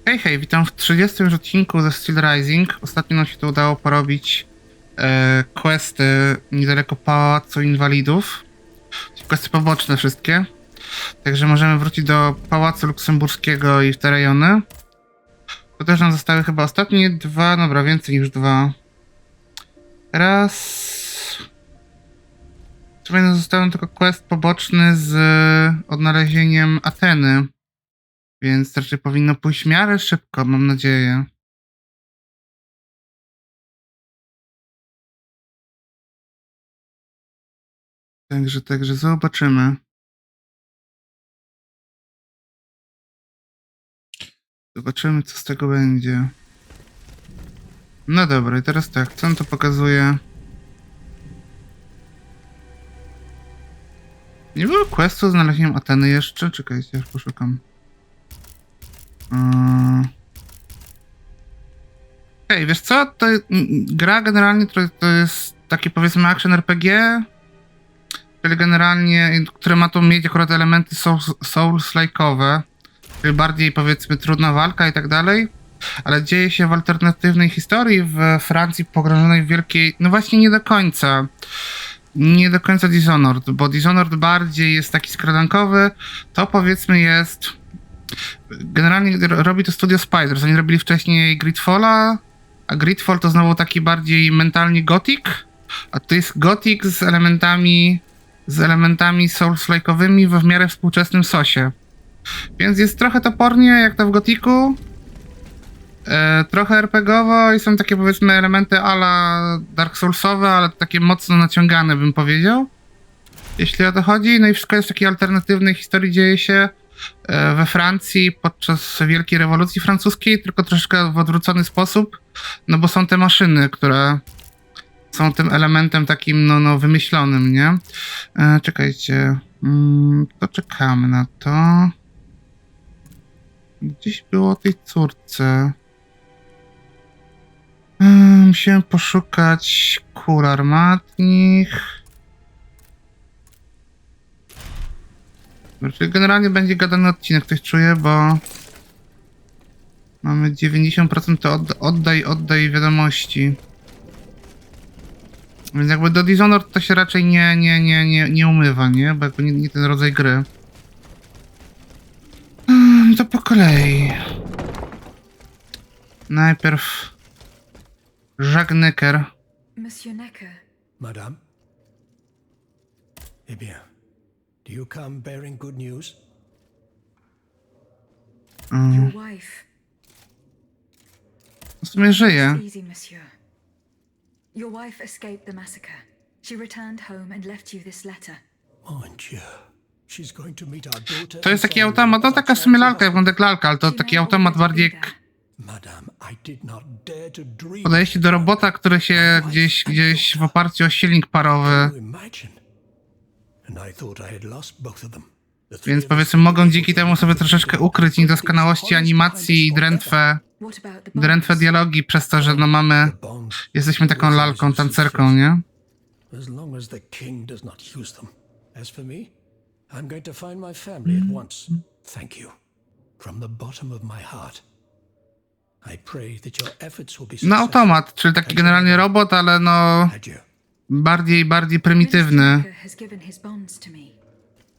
Hej, hej, witam w 30. już odcinku ze Steelrising. Ostatnio nam się to udało porobić questy niedaleko Pałacu Inwalidów. Questy poboczne wszystkie. Także możemy wrócić do Pałacu Luksemburskiego i w te rejony. To też nam zostały chyba ostatnie dwa, dobra, więcej niż dwa. Raz. W sumie został nam tylko quest poboczny z odnalezieniem Ateny. Więc raczej powinno pójść w miarę szybko, mam nadzieję. Także zobaczymy. Zobaczymy, co z tego będzie. No dobra, i teraz tak, co on to pokazuje? Nie było questu z znalezieniem Ateny jeszcze? Czekajcie, aż poszukam. Okej, wiesz co? To gra generalnie to jest taki, powiedzmy, action RPG, czyli generalnie, które ma tu mieć akurat elementy soulslike'owe, czyli bardziej, powiedzmy, trudna walka i tak dalej, ale dzieje się w alternatywnej historii w Francji pogrążonej w wielkiej... No właśnie nie do końca. Nie do końca Dishonored, bo Dishonored bardziej jest taki skradankowy, to powiedzmy jest... Generalnie robi to studio Spiders, oni robili wcześniej Gridfalla, a Gridfall to znowu taki bardziej mentalnie gothic, a to jest gothic z elementami souls-like'owymi w miarę współczesnym sosie. Więc jest trochę topornie, jak to w gothicu, trochę RPGowo i są takie, powiedzmy, elementy ala Dark Soulsowe, ale takie mocno naciągane, bym powiedział, jeśli o to chodzi. No i wszystko jest w takiej alternatywnej historii, dzieje się we Francji podczas Wielkiej Rewolucji Francuskiej, tylko troszeczkę w odwrócony sposób, no bo są te maszyny, które są tym elementem takim, no wymyślonym, nie? Czekajcie, to czekamy na to. Gdzieś było o tej córce. Musiałem poszukać kul armatnich. Czyli generalnie będzie gadany odcinek, ktoś czuje, bo mamy 90% to oddaj wiadomości. Więc jakby do Dishonored to się raczej nie umywa, nie? Bo jakby nie ten rodzaj gry. To po kolei. Najpierw Jacques Necker. Monsieur Necker. Madame? Eh bien, do you come bearing good news? Your wife. W sumie żyje. Easy, monsieur. Your wife escaped the massacre. She returned home and left you this letter. Mon Dieu. She's going to meet our daughter. To jest taki automat, no taka w sumie lalka, jak wygląda lalka, ale to taki automat bardziej jak Madame, I did not dare to dream. podejście do robota, który się gdzieś w oparciu o silnik parowy. Więc powiedzmy mogą dzięki temu sobie troszeczkę ukryć niedoskonałości animacji i drętwe dialogi przez to, że no jesteśmy taką lalką, tancerką, nie? As long as the king does not use them. As for me, I'm going to find my family at once. Thank you. From the bottom of my heart. I pray that your efforts will be successful. No automat, czyli taki generalnie robot, ale no bardziej prymitywny.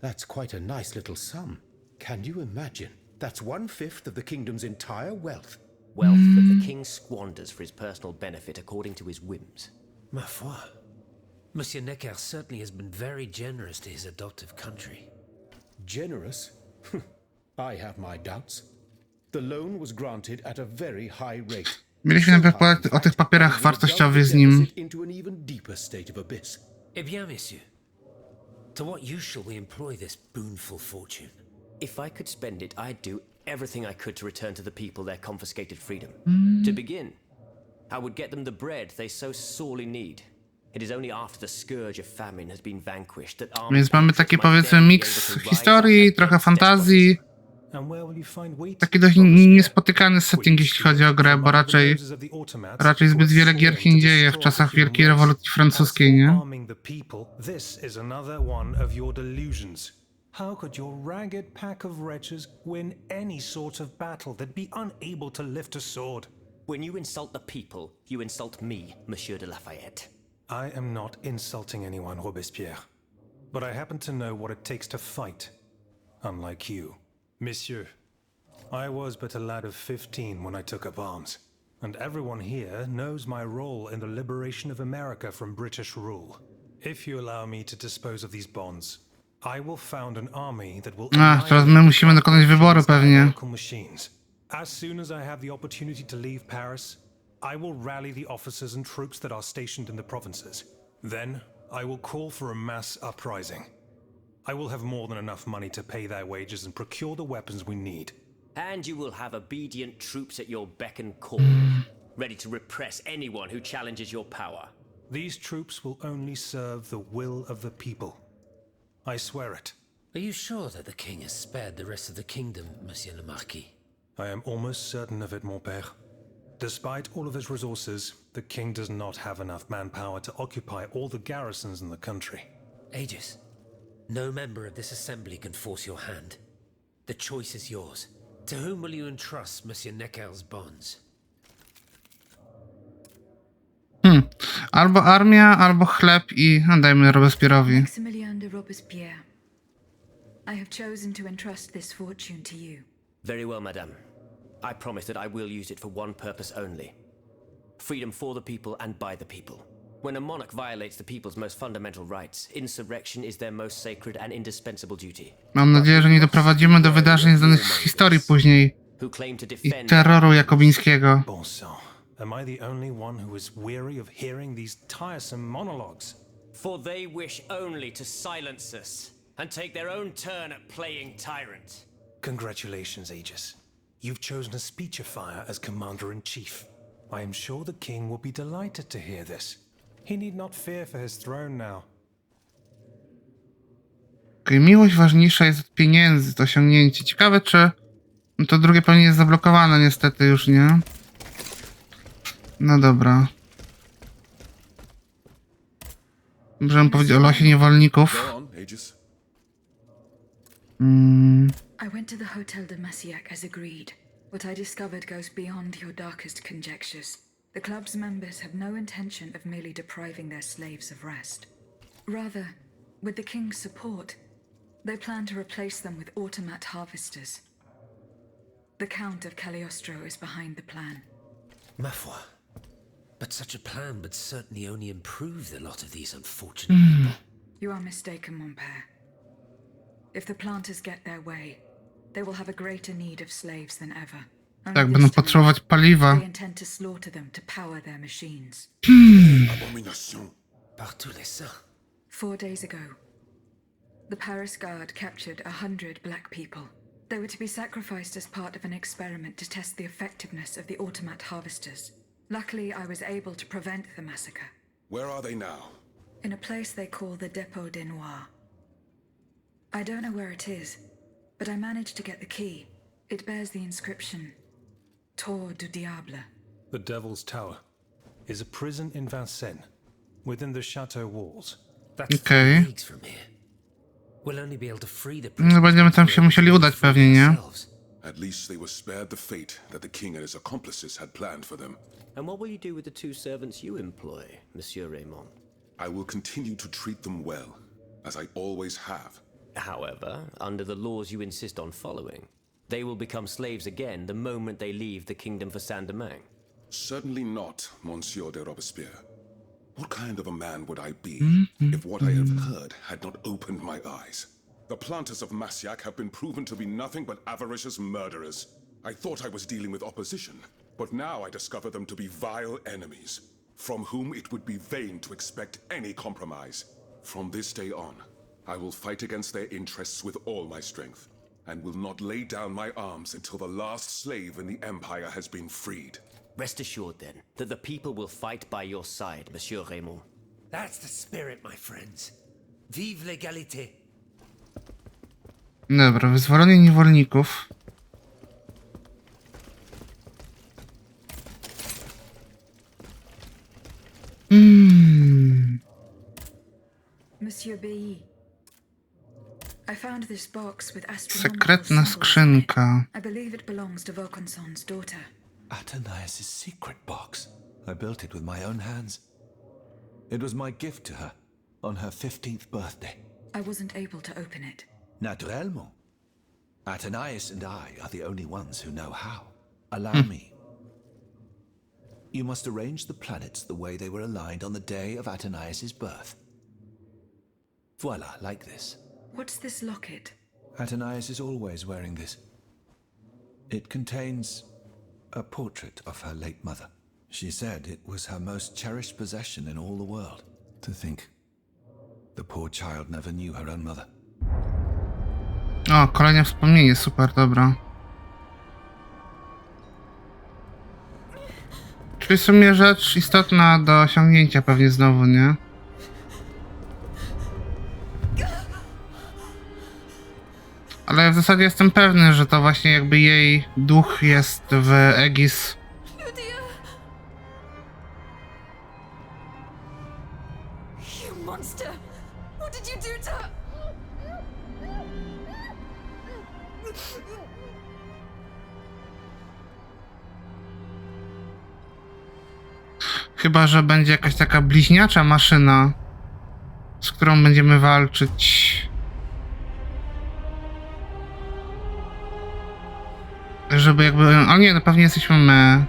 That's quite a nice little sum. Can you imagine? That's 1/5 of the kingdom's entire wealth. Wealth that the king squanders for his personal benefit according to his whims. Ma foi. Monsieur Necker certainly has been very generous to his adoptive country. Generous? I have my doubts. The loan was granted at a very high rate. Mieliśmy najpierw pogadać o tych papierach wartościowych z nim. Into an even deeper state of abyss. Eh bien, monsieur. To what use shall we employ this boonful fortune? If I could spend it, I'd do everything I could to return to the people their confiscated freedom. To begin, I would get them the bread they so sorely need. It is only after the scourge of famine has been vanquished that armed Więc mamy taki, powiedzmy, miks historii, trochę fantazji. And where will you find wheat? Taki dość niespotykany setting, jeśli chodzi o grę, bo raczej zbyt wiele gier się nie dzieje w czasach Wielkiej Rewolucji Francuskiej, nie? How could your ragged pack of wretches win any sort of battle? They'd be unable to lift a sword. When you insult the people, you insult me, Monsieur de Lafayette. I am not insulting anyone, Robespierre. But I happen to know what it takes to fight. Unlike you. Monsieur, I was but a lad of 15 when I took up arms. And everyone here knows my role in the liberation of America from British rule. If you allow me to dispose of these bonds, I will found an army that will teraz my musimy dokonać wyboru pewnie. local machines. As soon as I have the opportunity to leave Paris, I will rally the officers and troops that are stationed in the provinces. Then I will call for a mass uprising. I will have more than enough money to pay their wages and procure the weapons we need. And you will have obedient troops at your beck and call, ready to repress anyone who challenges your power. These troops will only serve the will of the people. I swear it. Are you sure that the king has spared the rest of the kingdom, Monsieur le Marquis? I am almost certain of it, mon père. Despite all of his resources, the king does not have enough manpower to occupy all the garrisons in the country. Aegis, no member of this assembly can force your hand. The choice is yours. To whom will you entrust Monsieur Necker's bonds? Albo armia, albo chleb i dajmy Robespierre'owi. Maximilien de Robespierre, I have chosen to entrust this fortune to you. Very well, madame. I promise that I will use it for one purpose only. Freedom for the people and by the people. When a monarch violates the people's most fundamental rights, insurrection is their most sacred and indispensable duty. Mam nadzieję, że nie doprowadzimy do wydarzeń znanych z historii później Who claim to i defend terroru jakobińskiego. Bon sang, am I the only one who is weary of hearing these tiresome monologues? For they wish only to silence us and take their own turn at playing tyrant. Congratulations, Aegis. You've chosen a speechifier as commander-in-chief. I am sure the king will be delighted to hear this. He need not fear for his throne now. Okej, miłość ważniejsza jest od pieniędzy, to osiągnięcie. Ciekawe, czy to drugie pewnie jest zablokowane, niestety już, nie? No dobra. Możemy powiedzieć o losie niewolników. Go on, Aegis. I went to the Hotel de Massiac as agreed. What I discovered goes beyond your darkest conjectures. The club's members have no intention of merely depriving their slaves of rest. Rather, with the king's support, they plan to replace them with automat harvesters. The Count of Cagliostro is behind the plan. Ma foi. But such a plan would certainly only improve the lot of these unfortunate people. You are mistaken, mon père. If the planters get their way, they will have a greater need of slaves than ever. And Tak, this będą time, potrzebować paliwa. they intend to slaughter them to power their machines. Abomination. Par tous les saints. 4 days ago, the Paris Guard captured 100 black people. They were to be sacrificed as part of an experiment to test the effectiveness of the automat harvesters. Luckily, I was able to prevent the massacre. Where are they now? In a place they call the Dépôt des Noirs. I don't know where it is, but I managed to get the key. It bears the inscription, Tour du Diable. The Devil's Tower is a prison in Vincennes, within the chateau walls. That's Okej. 3 leagues from here. We'll only be able to free the No prisoners będziemy tam before się we musieli can udać free pewnie, nie? ourselves. At least they were spared the fate that the king and his accomplices had planned for them. And what will you do with the 2 servants you employ, Monsieur Raymond? I will continue to treat them well, as I always have. However, under the laws you insist on following, they will become slaves again the moment they leave the kingdom for Saint-Domingue. Certainly not, Monsieur de Robespierre. What kind of a man would I be if what I have heard had not opened my eyes? The planters of Massiac have been proven to be nothing but avaricious murderers. I thought I was dealing with opposition, but now I discover them to be vile enemies, from whom it would be vain to expect any compromise. From this day on, I will fight against their interests with all my strength, and will not lay down my arms until the last slave in the Empire has been freed. Rest assured, then, that the people will fight by your side, Monsieur Raymond. That's the spirit, my friends. Vive l'égalité. Dobra, wyzwolenie niewolników. Monsieur Bailly, I found this box with astronomical Sekretna symbols on it. skrzynka. I believe it belongs to Volkonson's daughter. Athenais' secret box. I built it with my own hands. It was my gift to her on her 15th birthday. I wasn't able to open it. Naturellement. Athenais and I are the only ones who know how. Allow me. You must arrange the planets the way they were aligned on the day of Athenais' birth. Voila, like this. What's this locket? Athenais is always wearing this. It contains a portrait of her late mother. She said it was her most cherished possession in all the world. To think, the poor child never knew her own mother. O, kolejne wspomnienie, super, dobra. Czyli w sumie rzecz istotna do osiągnięcia pewnie znowu, nie? Ale w zasadzie jestem pewny, że to właśnie jakby jej duch jest w Aegis. You monster! What did you do to... Chyba że będzie jakaś taka bliźniacza maszyna, z którą będziemy walczyć. Żeby jakby... Ale nie, no pewnie jesteśmy my.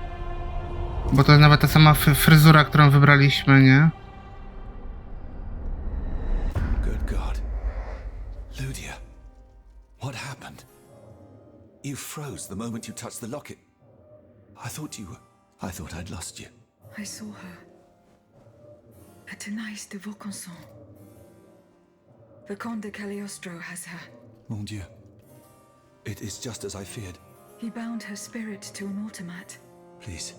Bo to jest nawet ta sama fryzura, którą wybraliśmy, nie? Good God. Ludia, what happened? You froze the moment you touched the locket. I thought I'd lost you. I saw her. Athenais de Vaucanson. The Comte de Cagliostro has her. Mon Dieu. It is just as I feared. He bound her spirit to an automat. Please,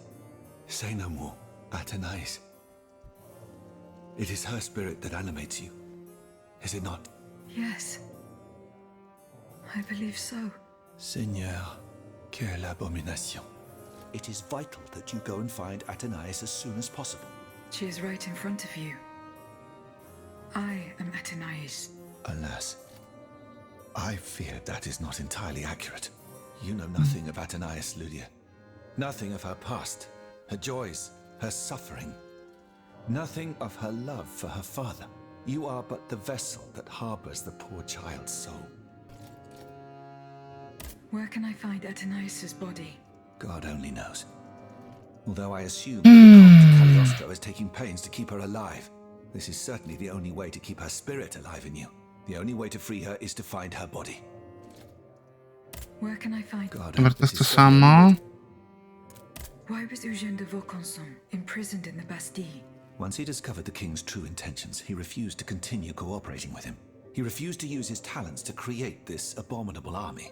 say no more. Athenais. It is her spirit that animates you. Is it not? Yes. I believe so. Seigneur, quelle abomination. It is vital that you go and find Athenais as soon as possible. She is right in front of you. I am Athenais. Alas, I fear that is not entirely accurate. You know nothing of Athenais, Ludia. Nothing of her past, her joys, her suffering. Nothing of her love for her father. You are but the vessel that harbors the poor child's soul. Where can I find Athenais' body? God only knows. Although I assume that the Comte de Cagliostro is taking pains to keep her alive. This is certainly the only way to keep her spirit alive in you. The only way to free her is to find her body. Where can I find... God, Dobra, to this jest to is certainly samo. Why was Eugène de Vaucanson imprisoned in the Bastille? Once he discovered the king's true intentions, he refused to continue cooperating with him. He refused to use his talents to create this abominable army.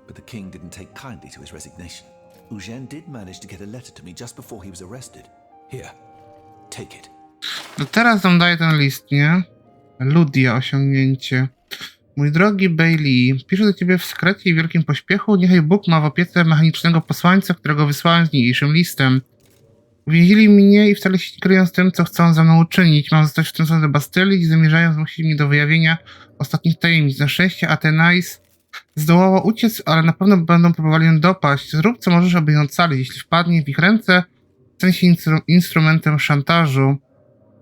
But the king didn't take kindly to his resignation. Eugène did manage to get a letter to me just before he was arrested. Here, take it. No teraz nam daje ten list, nie? Ludia, osiągnięcie. Mój drogi Bailey, piszę do ciebie w sekrecie i wielkim pośpiechu. Niechaj Bóg ma w opiece mechanicznego posłańca, którego wysłałem z niniejszym listem. Uwięzili mnie i wcale się nie kryją z tym, co chcą ze mną uczynić. Mam zostać wtrącony do Bastylii i zamierzają zmusić mnie do wyjawienia ostatnich tajemnic. Na szczęście Athenais zdołała uciec, ale na pewno będą próbowali ją dopaść. Zrób co możesz, aby ją ocalić. Jeśli wpadnie w ich ręce, stanie się instrumentem szantażu.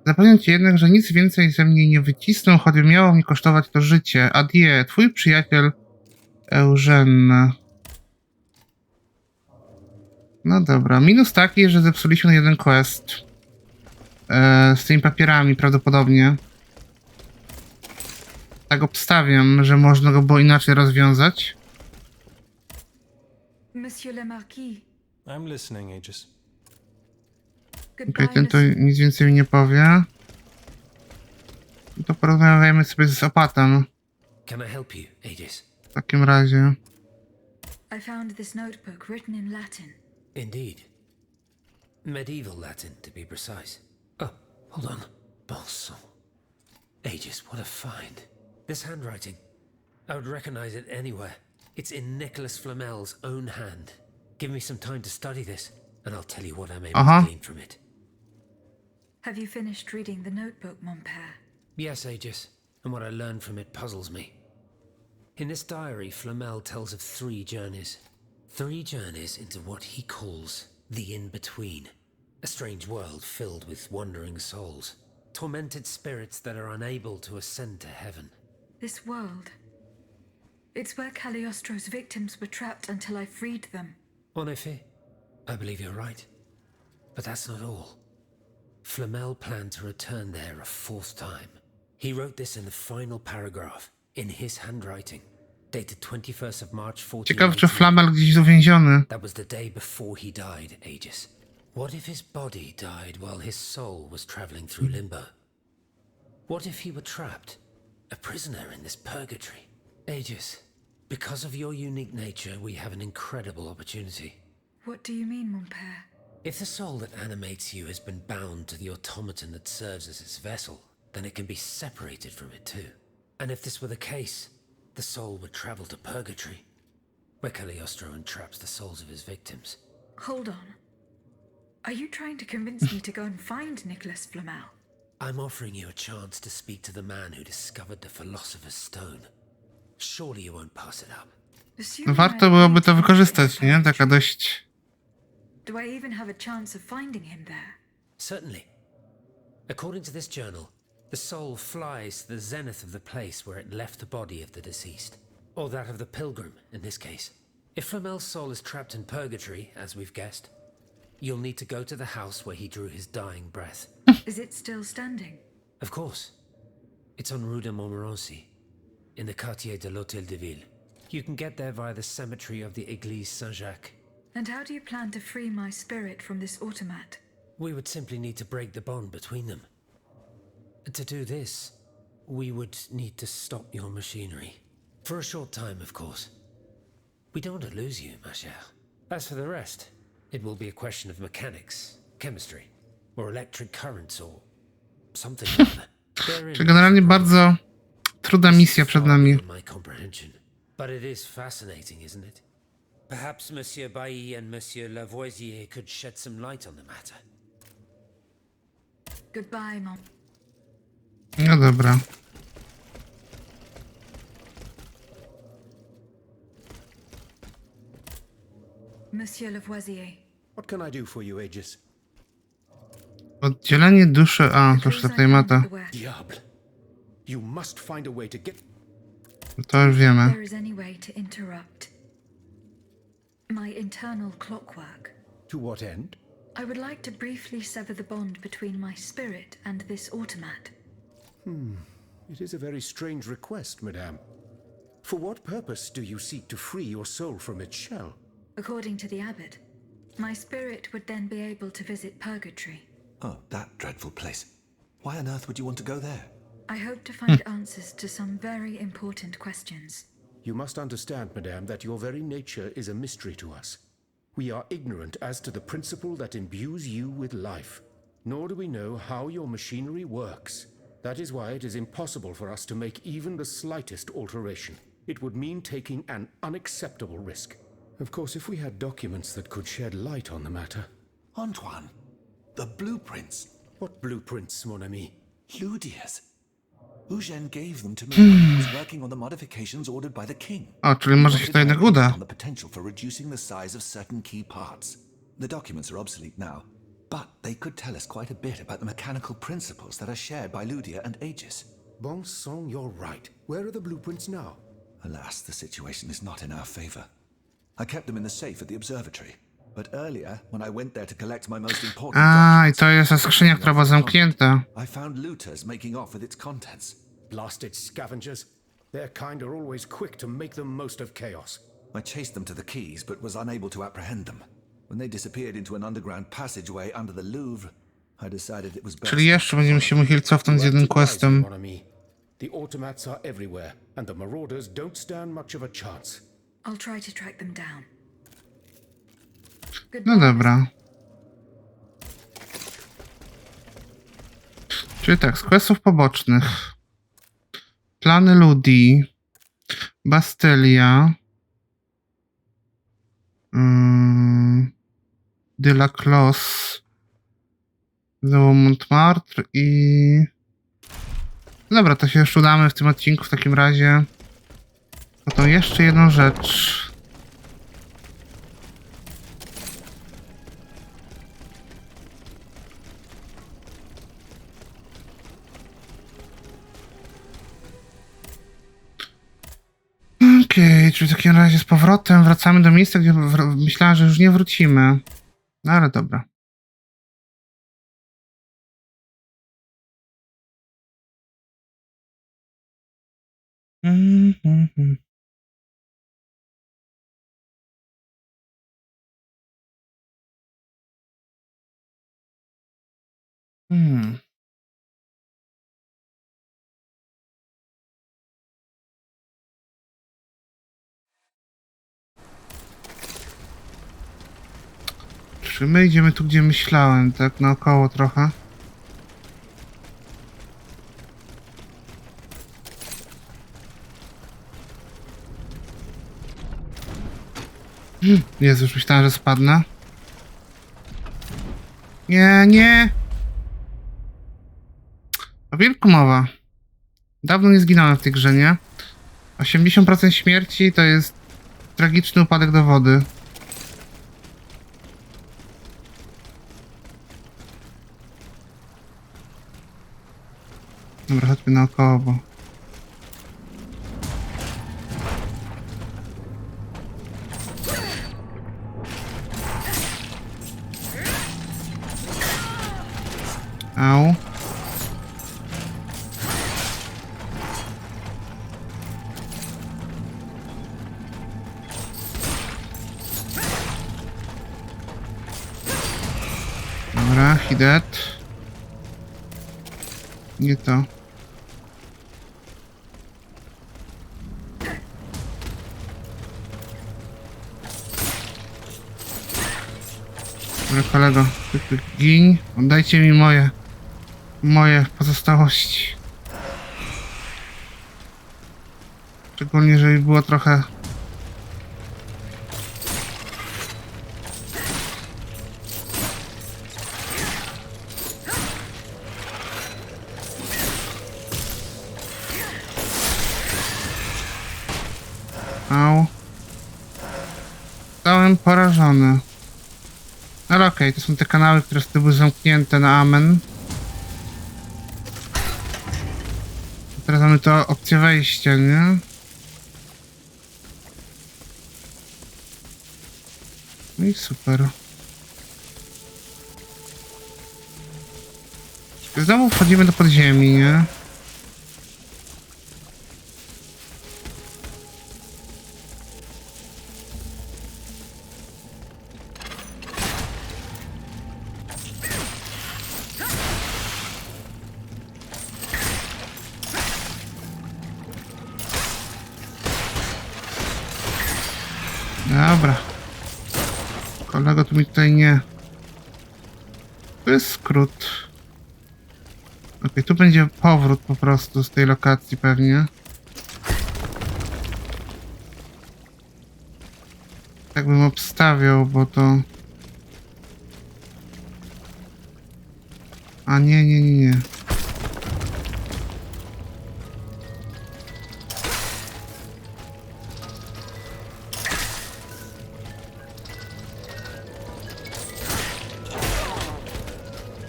Zapewniam cię jednak, że nic więcej ze mnie nie wycisną, choćby miało mi kosztować to życie. Adieu, twój przyjaciel Eugène. No dobra, minus taki, że zepsuliśmy jeden quest. Z tymi papierami prawdopodobnie. Tak obstawiam, że można go było inaczej rozwiązać. Monsieur le Marquis. I'm listening, Aegis. Okej, ten to nic więcej mi nie powie. To porozmawiajmy sobie z opatem. Can I help you, Aegis? W takim razie. I found this notebook written in Latin. Indeed. Medieval Latin, to be precise. Oh, hold on. Bon sang. Aegis, what a find. This handwriting. I would recognize it anywhere. It's in Nicolasa Flamela's own hand. Give me some time to study this, and I'll tell you what I'm able to glean from it. Have you finished reading the notebook, mon père? Yes, Aegis, and what I learned from it puzzles me. In this diary, Flamel tells of 3 journeys. 3 journeys into what he calls the in-between. A strange world filled with wandering souls. Tormented spirits that are unable to ascend to heaven. This world. It's where Cagliostro's victims were trapped until I freed them. En effet, I believe you're right. But that's not all. Flamel planned to return there a 4th time. He wrote this in the final paragraph, in his handwriting, dated 21st of March 1480. Ciekawe, czy Flamel gdzieś uwięziony. That was the day before he died, Aegis. What if his body died while his soul was traveling through limbo? What if he were trapped, a prisoner in this purgatory? Aegis, because of your unique nature, we have an incredible opportunity. What do you mean, mon père? If the soul that animates you has been bound to the automaton that serves as its vessel, then it can be separated from it too. And if this were the case, the soul would travel to purgatory, where Cagliostro entraps the souls of his victims. Hold on. Are you trying to convince me to go and find Nicolas Flamel? I'm offering you a chance to speak to the man who discovered the Philosopher's Stone. Surely you won't pass it up. Assuming Warto I byłoby to agree to wykorzystać, nie? Taka dość... Do I even have a chance of finding him there? Certainly. According to this journal, the soul flies to the zenith of the place where it left the body of the deceased. Or that of the pilgrim, in this case. If Flamel's soul is trapped in purgatory, as we've guessed, you'll need to go to the house where he drew his dying breath. Is it still standing? Of course. It's on Rue de Montmorency, in the quartier de l'Hôtel de Ville. You can get there via the cemetery of the Église Saint-Jacques. And how do you plan to free my spirit from this automat? We would simply need to break the bond between them. To do this, we would need to stop your machinery. For a short time, of course. We don't want to lose you, ma chère. As for the rest, it will be a question of mechanics, chemistry, or electric currents, or something like that. Czyli generalnie bardzo trudna misja przed nami. My comprehension. But it is fascinating, isn't it? Perhaps Monsieur Bailly and Monsieur Lavoisier could shed some light on the matter. Goodbye, Mom. No dobra. Monsieur Lavoisier. What can I do for you, Aegis? Oddzielenie duszy... A, to już tutaj ma to. Diable. You must find a way to get... To już wiemy. There is any way to interrupt my internal clockwork. To what end? I would like to briefly sever the bond between my spirit and this automat. It is a very strange request, madame. For what purpose do you seek to free your soul from its shell? According to the abbot, my spirit would then be able to visit purgatory. Oh, that dreadful place. Why on earth would you want to go there? I hope to find answers to some very important questions. You must understand, madame, that your very nature is a mystery to us. We are ignorant as to the principle that imbues you with life, nor do we know how your machinery works. That is why it is impossible for us to make even the slightest alteration. It would mean taking an unacceptable risk. Of course, if we had documents that could shed light on the matter. Antoine, the blueprints. What blueprints, mon ami? Ludia's. Eugène gave them to me when he was working on the modifications ordered by the king. O, czyli może się to jednak uda. On the potential for reducing the size of certain key parts. The documents are obsolete now, but they could tell us quite a bit about the mechanical principles that are shared by Ludia and Aegis. Bon sang, you're right. Where are the blueprints now? Alas, the situation is not in our favor. I kept them in the safe at the observatory, but earlier, when I went there to collect my most important A, i documents, to jest ta skrzynia, która była zamknięta. I found looters making off with its contents. Blasted scavengers. Their kind are always quick to make the most of chaos. I chased them to the keys, but was unable to apprehend them. When they disappeared into an underground passageway under the Louvre, I decided it was best. Czyli jeszcze będziemy się musieli cofnąć z jednym questem. Mon ami. The automats are everywhere, and the marauders don't stand much of a chance. I'll try to track them down. No dobra. Czyli tak, z questów pobocznych. Plany Ludii. Bastylia. De la Clos. Znowu Montmartre i... Dobra, to się już udamy w tym odcinku w takim razie. To jeszcze jedną rzecz. Okej, czyli w takim razie z powrotem wracamy do miejsca, gdzie myślałem, że już nie wrócimy. No ale dobra. Hmm. Czy my idziemy tu, gdzie myślałem, tak naokoło trochę? Jezu, już myślałem, że spadnę. Nie, nie! O wilku mowa. Dawno nie zginąłem w tej grze, nie? 80% śmierci to jest tragiczny upadek do wody. Dobra, chodźmy naokoło, bo... Au. Dobra, hidet. Nie to. Dobra, kolego, ty gin. Oddajcie mi moje pozostałości. Szczególnie, jeżeli było trochę... Au. Zostałem porażony. Ale okej, to są te kanały, które były zamknięte na amen. Teraz mamy to opcję wejścia, nie? No i super. Znowu wchodzimy do podziemi, nie? Dobra. Kolego, tu mi tutaj nie... To jest skrót. Okej, tu będzie powrót po prostu z tej lokacji pewnie. Tak bym obstawiał, bo to... A nie.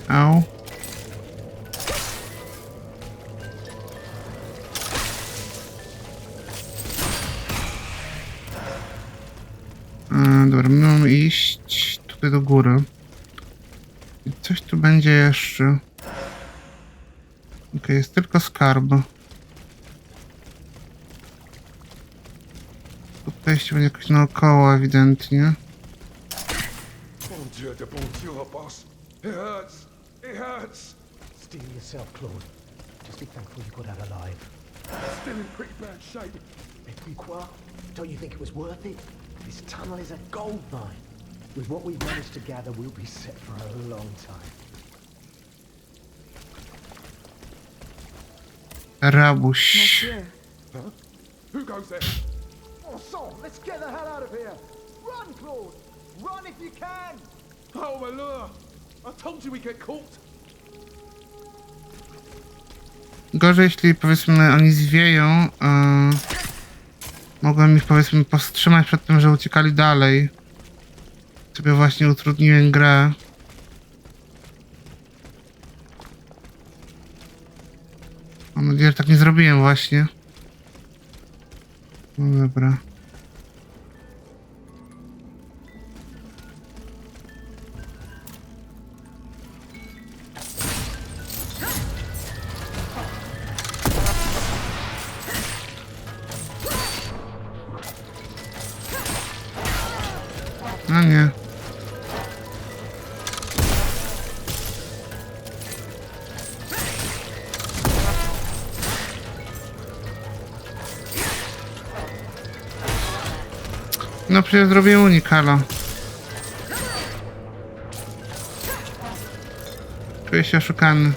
Au. Dobra, my mamy iść tutaj do góry. I coś tu będzie jeszcze. Okej, jest tylko skarb. Tu przejście będzie jakoś naokoło ewidentnie. Bon Dieu de bon Dieu, boss. It hurts. It hurts. Steel yourself, Claude. Just be thankful you got out alive. Still in pretty bad shape. Et puis quoi? Don't you think it was worth it? This tunnel is a gold mine. With what we've managed to gather, we'll be set for a long time. Rabuś. Monsieur, Huh? Who goes there? Oh, so, let's get the hell out of here! Run, Claude! Run if you can! Oh, my lure! I told you we'd get caught. Gorzej, jeśli powiedzmy oni zwieją. Mogłem ich, powiedzmy, powstrzymać przed tym, że uciekali dalej. Sobie właśnie utrudniłem grę. Mam nadzieję, że tak nie zrobiłem właśnie. No dobra. No nie. No przecież zrobię unikala. Czuję się oszukany.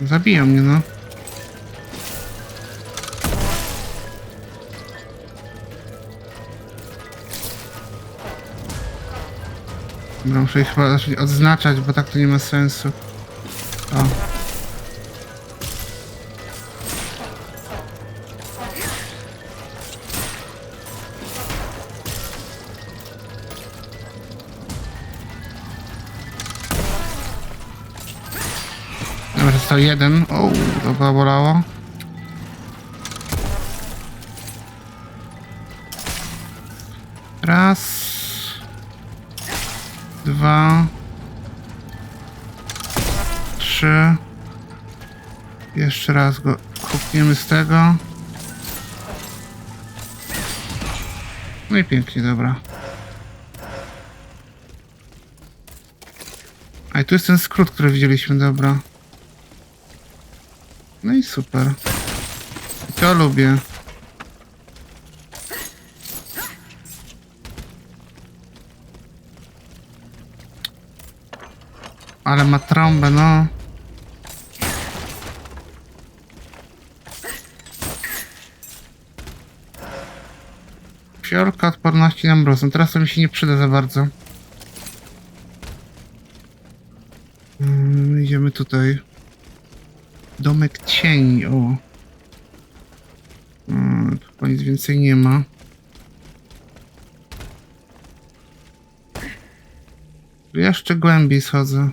Zabiją mnie, no. Dobra, muszę ich chyba zacząć odznaczać, bo tak to nie ma sensu. O. Dobra, został jeden. O, to bolało. Raz. Dwa. Trzy. Jeszcze raz go kupniemy z tego. No i pięknie, dobra. A i tu jest ten skrót, który widzieliśmy, dobra. No i super. I to lubię. Ale ma trąbę, no. Fiolka odporności na mroz. No teraz to mi się nie przyda za bardzo. Idziemy tutaj. Domek cieni, o. Chyba nic więcej nie ma. Jeszcze głębiej schodzę.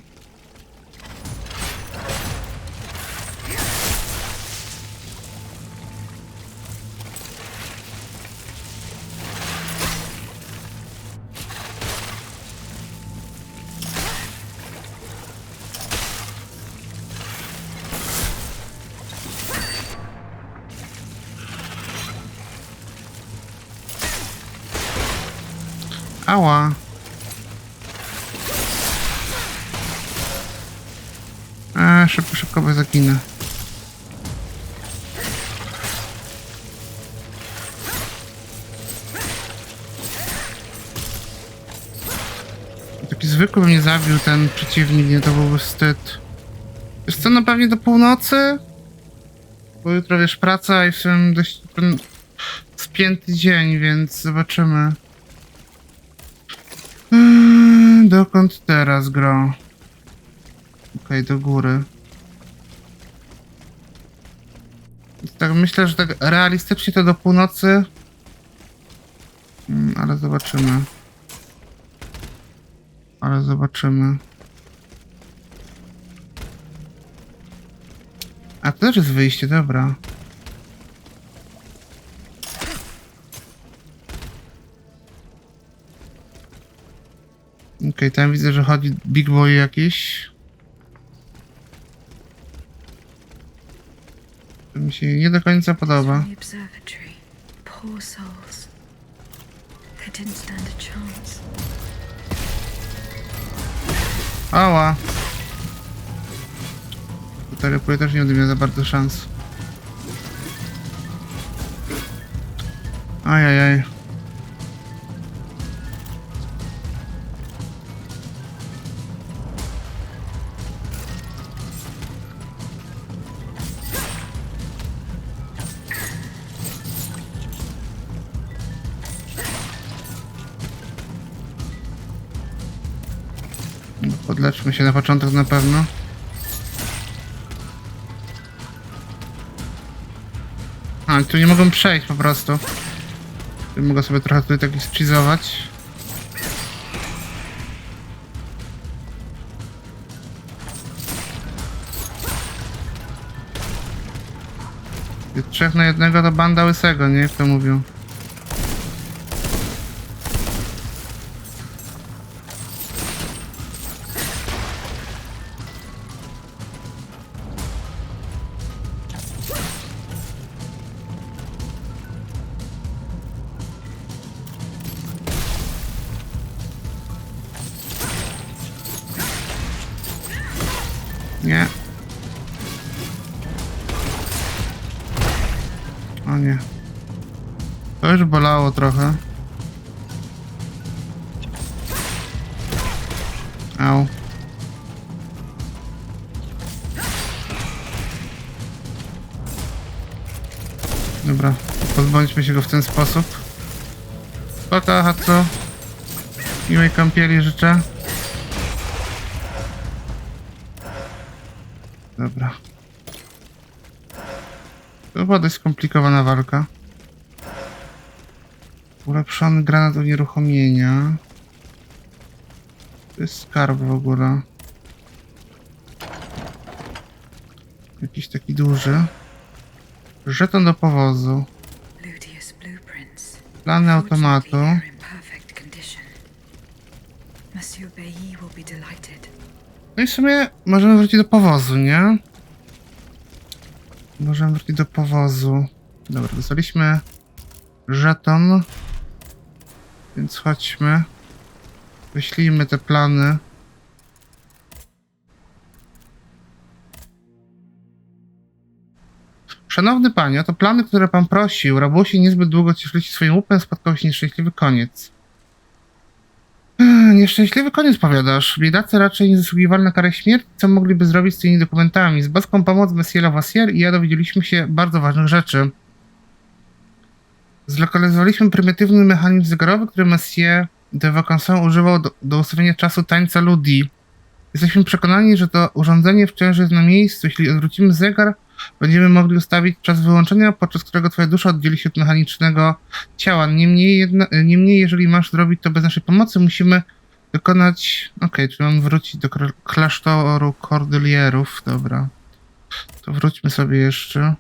Ała. Szybko, szybko, bo zaginę. Taki zwykły mnie zabił ten przeciwnik, nie, to byłby wstyd. Wiesz co, no pewnie do północy? Bo jutro, wiesz, praca i w tym dość spięty dzień, więc zobaczymy. Dokąd teraz, gro? Okej, do góry. Tak myślę, że tak realistycznie to do północy. Ale zobaczymy. Ale zobaczymy. A to też jest wyjście, dobra. Okej, tam widzę, że chodzi Big Boy jakiś. To mi się nie do końca podoba. Ała! Telepuję też nie będę miał za bardzo szans. Ajajaj. Podleczmy się na początek na pewno. A, tu nie mogą przejść po prostu. Tu mogę sobie trochę tutaj tak schizować. Trzech na jednego to banda łysego, nie? Jak to mówią. Nie. O nie. To już bolało trochę. Au. Dobra, pozbądźmy się go w ten sposób. Spoko, Hatsu. Miłej kąpieli życzę. Dobra. To była dość skomplikowana walka. Ulepszony granat unieruchomienia. To jest skarb w ogóle. Jakiś taki duży. Żeton do powozu. Plany automatu. No i w sumie możemy wrócić do powozu, nie? Możemy wrócić do powozu. Dobra, dostaliśmy żeton. Więc chodźmy. Wyślijmy te plany. Szanowny panie, oto plany, które pan prosił. Rabusi niezbyt długo cieszyli się swoim łupem, spotkał się nieszczęśliwy koniec. Nieszczęśliwy koniec, powiadasz. Biedacy raczej nie zasługiwali na karę śmierci, co mogliby zrobić z tymi dokumentami. Z boską pomoc Monsieur Lavoisier i ja dowiedzieliśmy się bardzo ważnych rzeczy. Zlokalizowaliśmy prymitywny mechanizm zegarowy, który Monsieur de Vaucanson używał do ustawienia czasu tańca Ludi. Jesteśmy przekonani, że to urządzenie wciąż jest na miejscu. Jeśli odwrócimy zegar, będziemy mogli ustawić czas wyłączenia, podczas którego twoja dusza oddzieli się od mechanicznego ciała. Niemniej, jeżeli masz zrobić to bez naszej pomocy, musimy dokonać... Okej, czyli mam wrócić do klasztoru Kordylierów. Dobra. To wróćmy sobie jeszcze.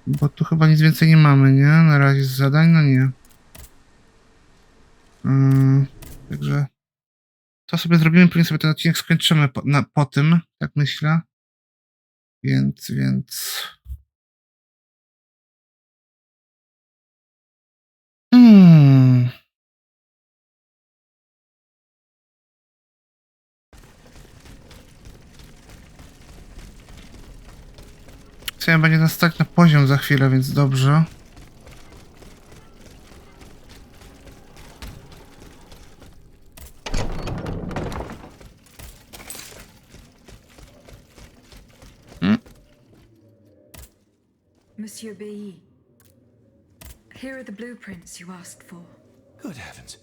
Bo tu chyba nic więcej nie mamy, nie? Na razie z zadań, no nie. Także... To sobie zrobimy, później sobie ten odcinek skończymy po tym, tak myślę. Więc... Chciałem będzie nas stać na poziom za chwilę, więc dobrze. Monsieur Bailly, here are the blueprints you asked for. Good heavens.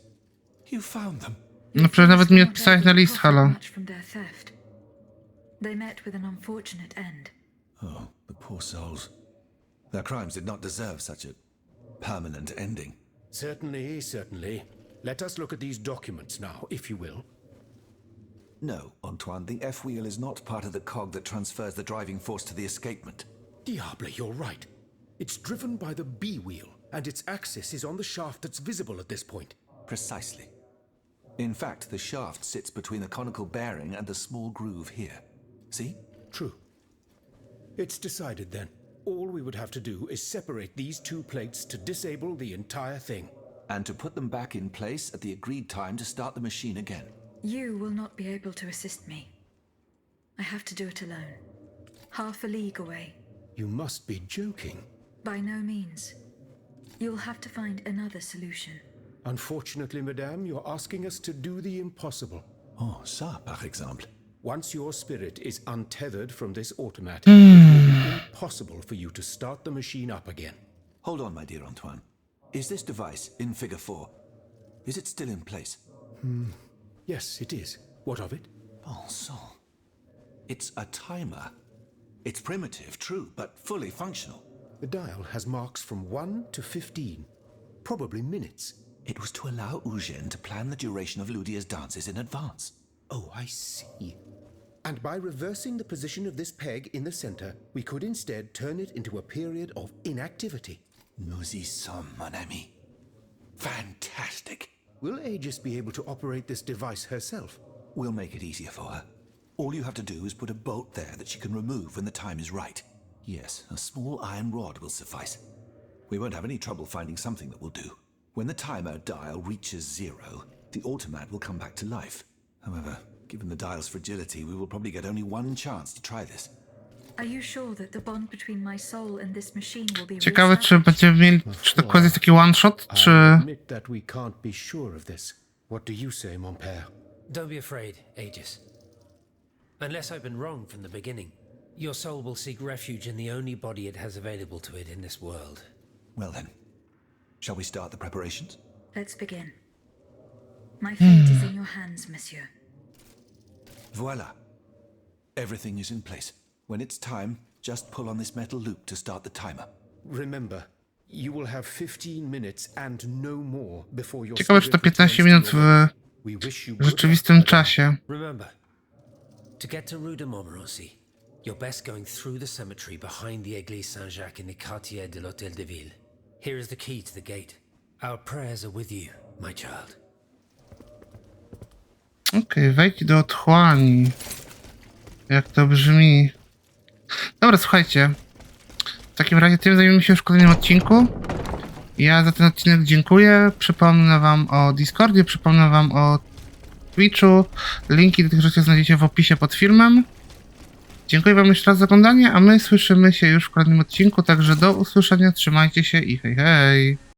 You found them. No przecież nawet mi odpisałeś na list, halo. They met with an unfortunate end. Oh, the poor souls. Their crimes did not deserve such a permanent ending. Certainly, certainly. Let us look at these documents now, if you will. No, Antoine, the F-wheel is not part of the cog that transfers the driving force to the escapement. Diable, you're right. It's driven by the B-wheel, and its axis is on the shaft that's visible at this point. Precisely. In fact, the shaft sits between the conical bearing and the small groove here. See? True. It's decided then. All we would have to do is separate these two plates to disable the entire thing. And to put them back in place at the agreed time to start the machine again. You will not be able to assist me. I have to do it alone. Half a league away. You must be joking. By no means. You'll have to find another solution. Unfortunately, madame, you're asking us to do the impossible. Oh, ça, par exemple. Once your spirit is untethered from this automat, it will be impossible for you to start the machine up again. Hold on, my dear Antoine. Is this device in Figure 4? Is it still in place? Yes, it is. What of it? Bon sang. It's a timer. It's primitive, true, but fully functional. The dial has marks from 1 to 15. Probably minutes. It was to allow Eugène to plan the duration of Ludia's dances in advance. Oh, I see. And by reversing the position of this peg in the center, we could instead turn it into a period of inactivity. Nous y sommes, mon ami. Fantastic. Will Aegis be able to operate this device herself? We'll make it easier for her. All you have to do is put a bolt there that she can remove when the time is right. Yes, a small iron rod will suffice. We won't have any trouble finding something that will do. When the timer dial reaches 0, the automat will come back to life. However, given the dial's fragility, we will probably get only one chance to try this. Are you sure that the bond between my soul and this machine will be Ciekawe, czy reestablished? będziemy mieli, czy to quest jest taki one shot, czy... I admit that we can't be sure of this. What do you say, mon père? Don't be afraid, Aegis. Unless I've been wrong from the beginning, your soul will seek refuge in the only body it has available to it in this world. Well then, shall we start the preparations? Let's begin. My fate is in your hands, monsieur. Voila. Everything is in place. When it's time, just pull on this metal loop to start the timer. Remember, you will have 15 minutes and no more before your Ciekawe, czy to spirit 15 returns minut to your w body. We wish you good luck, rzeczywistym madame. czasie. Remember, to get to Rue de Montmorency, you're best going through the cemetery behind the Église Saint-Jacques in the quartier de l'Hôtel de Ville. Here is the key to the gate. Our prayers are with you, my child. Okej, wejdź do otchłani. Jak to brzmi. Dobra, słuchajcie. W takim razie tym zajmiemy się już w kolejnym odcinku. Ja za ten odcinek dziękuję. Przypomnę wam o Discordzie, przypomnę wam o Twitchu. Linki do tych rzeczy znajdziecie w opisie pod filmem. Dziękuję wam jeszcze raz za oglądanie, a my słyszymy się już w kolejnym odcinku. Także do usłyszenia, trzymajcie się i hej hej.